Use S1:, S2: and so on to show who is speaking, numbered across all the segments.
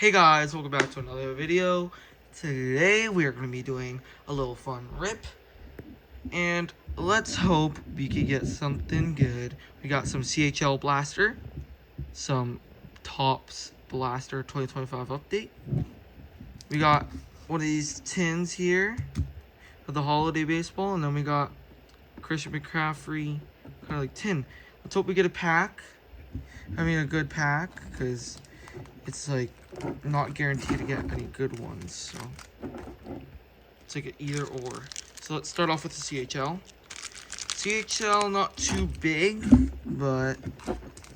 S1: Hey guys, welcome back to another video. Today we are going to be doing a little fun rip, and let's hope we can get something good. We got some CHL Blaster, some Topps Blaster 2025 update. We got one of these tins here of the holiday baseball, and then we got Christian McCaffrey kind of like tin. Let's hope we get a pack. I mean a good pack, because it's like not guaranteed to get any good ones, so it's like an either or. So let's start off with the CHL. CHL not too big, but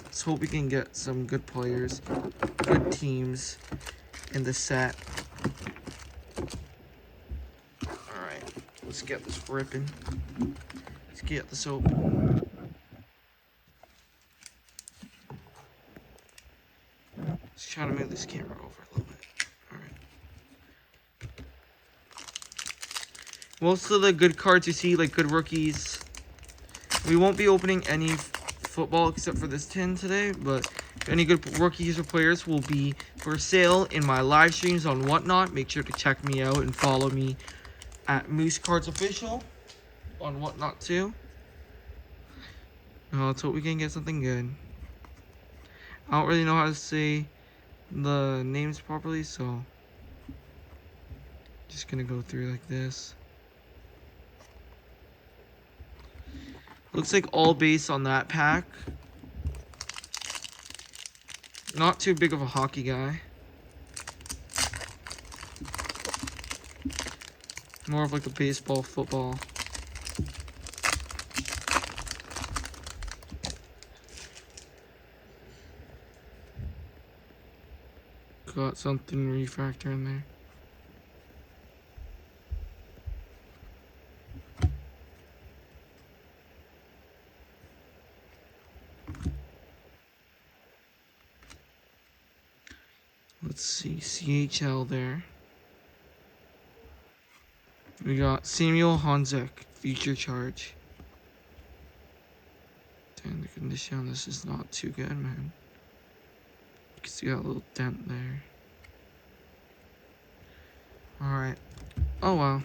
S1: let's hope we can get some good players, good teams in the set. Alright, let's get this ripping. Let's get this open. Let's try to move this camera over a little bit. Alright. Most of the good cards you see, like good rookies, we won't be opening any football except for this tin today, but any good rookies or players will be for sale in my live streams on Whatnot. Make sure to check me out and follow me at Moose Cards Official on Whatnot too. Now let's hope we can get something good. I don't really know how to say the names properly, so just gonna go through like this. Looks like all base on that pack. Not too big of a hockey guy. More of like a baseball, football. Got something refractor in there. Let's see, CHL there. We got Samuel Honzek, feature charge. Dang, the condition on this is not too good, man. You can see got a little dent there. Alright. Oh well.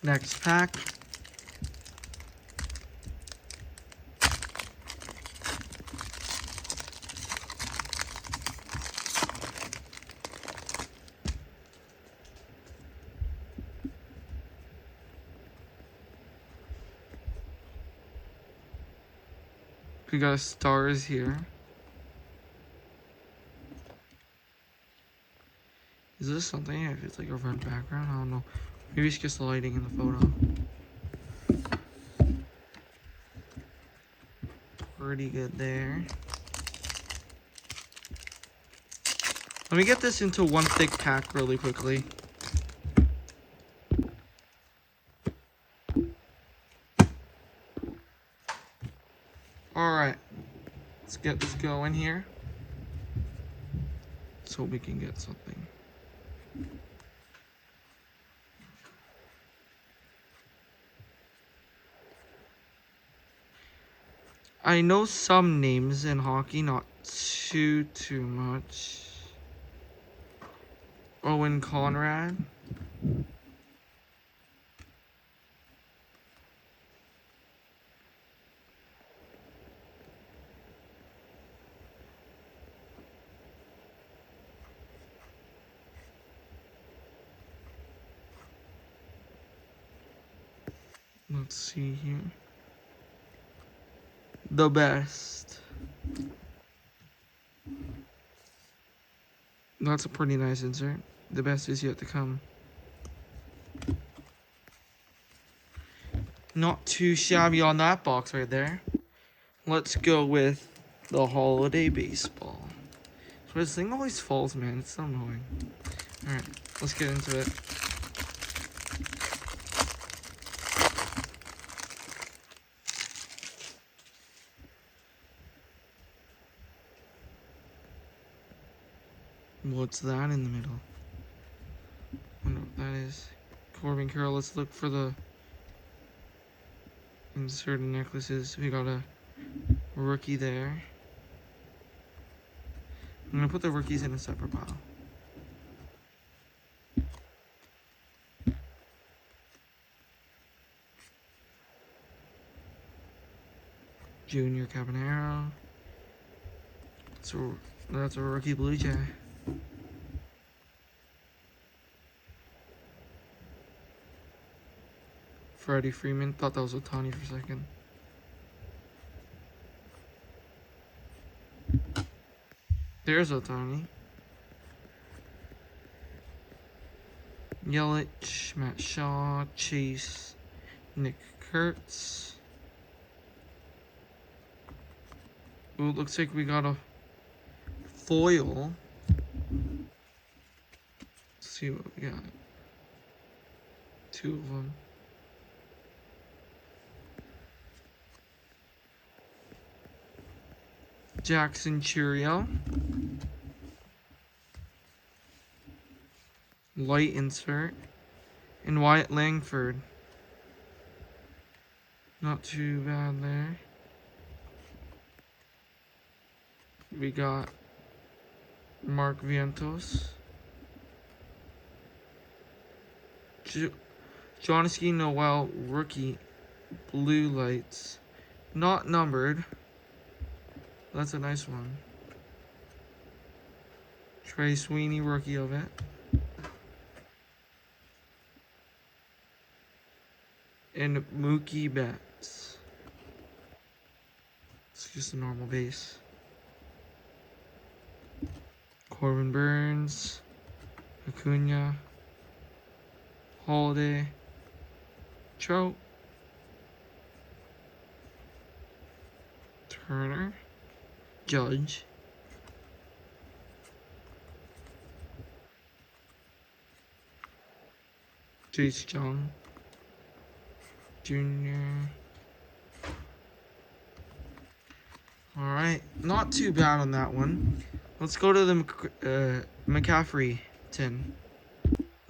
S1: Next pack. We got stars here. Is this something? If it's like a red background, I don't know. Maybe it's just the lighting in the photo. Pretty good there. Let me get this into one thick pack really quickly. Alright. Let's get this going here. So we can get something. I know some names in hockey, not too much. Owen Conrad. Let's see here. The best. That's a pretty nice insert. The best is yet to come. Not too shabby on that box right there. Let's go with the holiday baseball. So this thing always falls, man. It's so annoying. Alright, let's get into it. What's that in the middle? Wonder what that is. Corbin Carroll. Let's look for the inserted necklaces. We got a rookie there. I'm gonna put the rookies in a separate pile. Junior Cabanero. So that's a rookie Blue Jay. Freddie Freeman. Thought that was Ohtani for a second. There's Ohtani. Yelich, Matt Shaw, Chase, Nick Kurtz. Ooh, looks like we got a foil. Let's see what we got. 2 of them. Jackson Chourio. Light insert. And Wyatt Langford. Not too bad there. We got Mark Vientos. Jonathan Noel, rookie, blue lights. Not numbered. That's a nice one. Trey Sweeney, rookie of it. And Mookie Betts. It's just a normal base. Corbin Burns, Acuna, Holiday, Trout, Turner, Judge, Jace Jung, Jr. Alright, not too bad on that one. Let's go to the McCaffrey tin.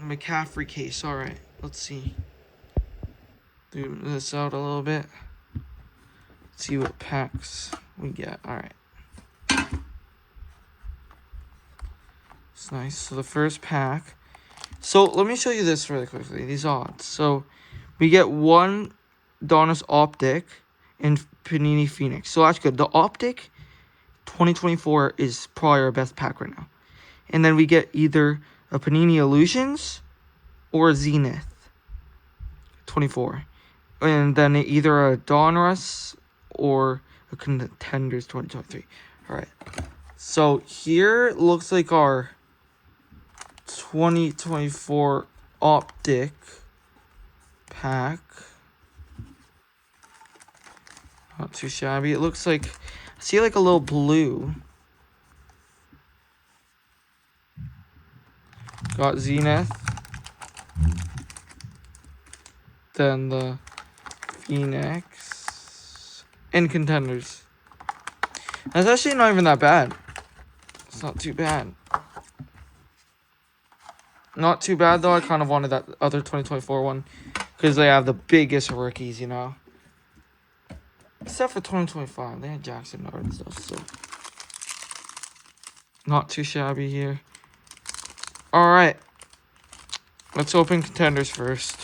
S1: McCaffrey case. Alright, let's see. Do this out a little bit. See what packs we get. Alright. It's nice. So the first pack. So let me show you this really quickly. These odds. So we get one Donruss Optic and Panini Phoenix. So that's good. The Optic 2024 is probably our best pack right now. And then we get either a Panini Illusions or a Zenith 24. And then either a Donruss or a Contenders 2023. Alright. So here looks like our 2024 Optic pack. Not too shabby. It looks like, I see like a little blue. Got Zenith. Then the Phoenix. And Contenders. That's actually not even that bad. It's not too bad. Not too bad though. I kind of wanted that other 2024 one. Because they have the biggest rookies, you know. Except for 2025. They had Jackson Nard and stuff, so. Not too shabby here. Alright. Let's open Contenders first.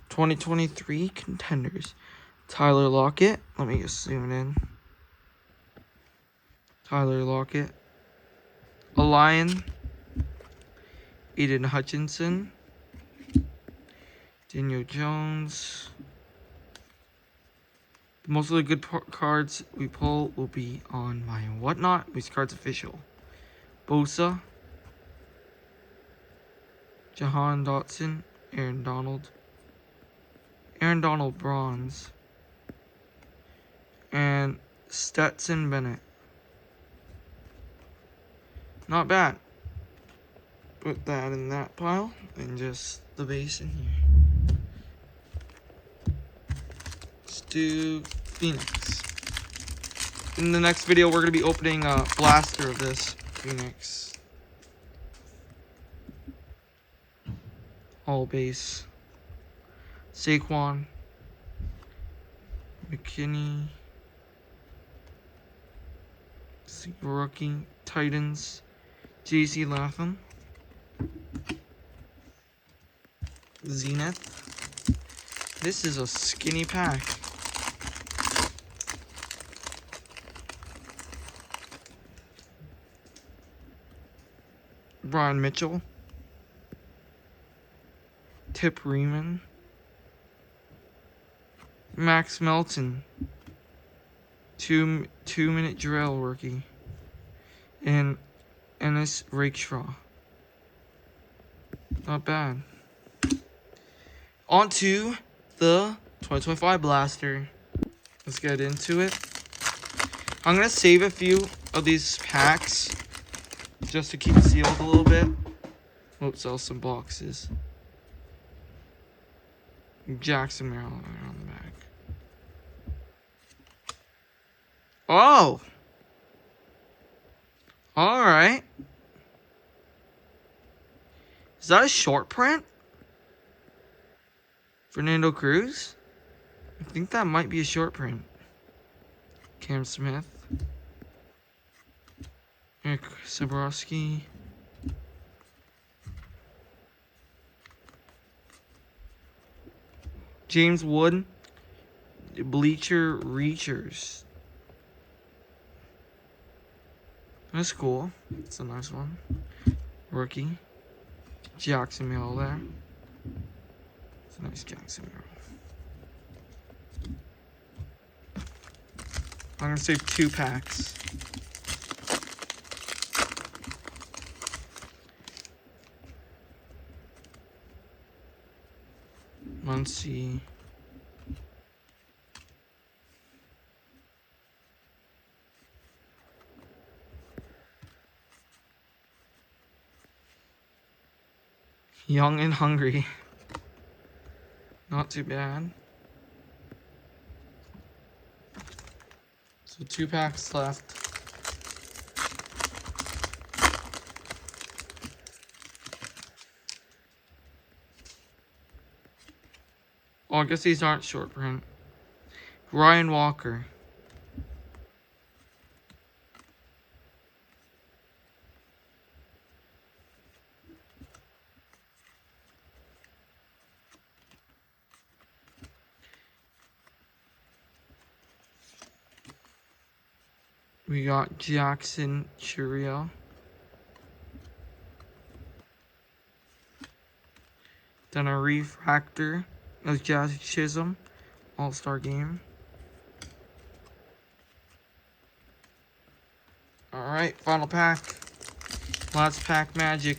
S1: '23 Contenders. Tyler Lockett. Let me just zoom in. Tyler Lockett. A Lion. Aiden Hutchinson. Daniel Jones. Most of the good cards we pull will be on my Whatnot. These cards official. Bosa. Jahan Dotson. Aaron Donald. Aaron Donald bronze. And Stetson Bennett. Not bad. Put that in that pile. And just the base in here. Let's do Phoenix. In the next video, we're going to be opening a blaster of this Phoenix. All base. Saquon, McKinney, rookie, Titans, JC Latham, Zenith. This is a skinny pack. Brian Mitchell, Tip Riemann, Max Melton, two-minute drill rookie, and Ennis Rakestraw. Not bad. On to the 2025 Blaster. Let's get into it. I'm gonna save a few of these packs just to keep it sealed a little bit. Oops, sell some boxes. Jackson, Maryland on the back. Oh! Alright. Is that a short print? Fernando Cruz? I think that might be a short print. Cam Smith. Eric Sabrowski. James Wood. Bleacher Reachers. That's cool. It's a nice one. Rookie. Jackson Merrill there. It's a nice Jackson Merrill. I'm gonna save 2 packs. Muncie. Young and hungry. Not too bad. So 2 packs left. Oh, I guess these aren't short print. Ryan Walker. We got Jackson Churiel. Then a refractor of Jazz Chisholm, All-Star Game. Alright, final pack. Last pack magic.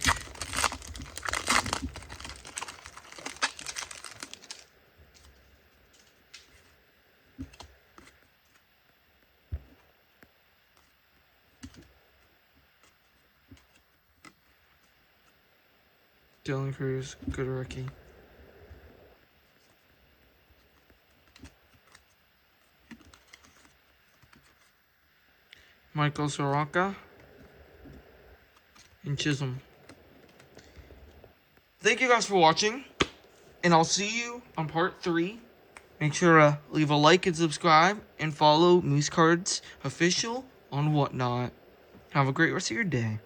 S1: Dylan Cruz, good rookie. Michael Soroka and Chisholm. Thank you guys for watching, and I'll see you on part 3. Make sure to leave a like and subscribe, and follow Moose Cards Official on Whatnot. Have a great rest of your day.